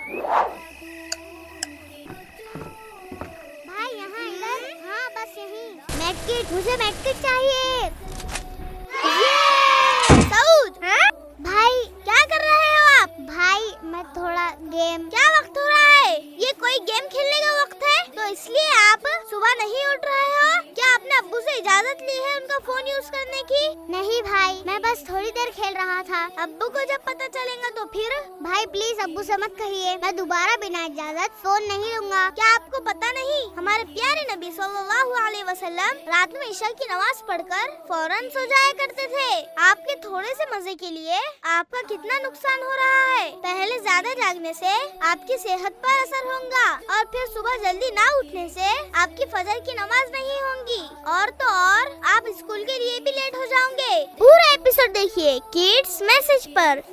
भाई यहाँ इधर। हाँ बस यहीं। मेडकिट, मुझे मेडकिट चाहिए। सऊद। हाँ? भाई क्या कर रहे हो आप? भाई मैं थोड़ा गेम। क्या वक्त हो रहा है? ये कोई गेम खेलने का वक्त है? तो इसलिए आप सुबह नहीं उठ रहे हो? क्या आपने अब्बू से इजाजत ली है उनका फोन यूज करने की? नहीं भाई, मैं बस थोड़ी देर खेल रहा था। अब्बू को जब पता चलेगा तो फिर? भाई प्लीज अब्बू से मत कहिए, मैं दोबारा बिना इजाजत फोन नहीं लूंगा। क्या आपको पता नहीं, हमारे प्यारे नबी सल्लल्लाहु अलैहि वसल्लम रात में ईशा की नमाज पढ़कर फौरन सो जाया करते थे। आपके थोड़े से मजे के लिए आपका कितना नुकसान हो रहा है। पहले ज्यादा जागने से आपकी सेहत पर असर होगा और फिर सुबह जल्दी ना उठने से आपकी फजर की नमाज नहीं होगी और तो और आप स्कूल के लिए भी लेट हो जाओगे। पूरा एपिसोड देखिए किड्स मैसेज पर।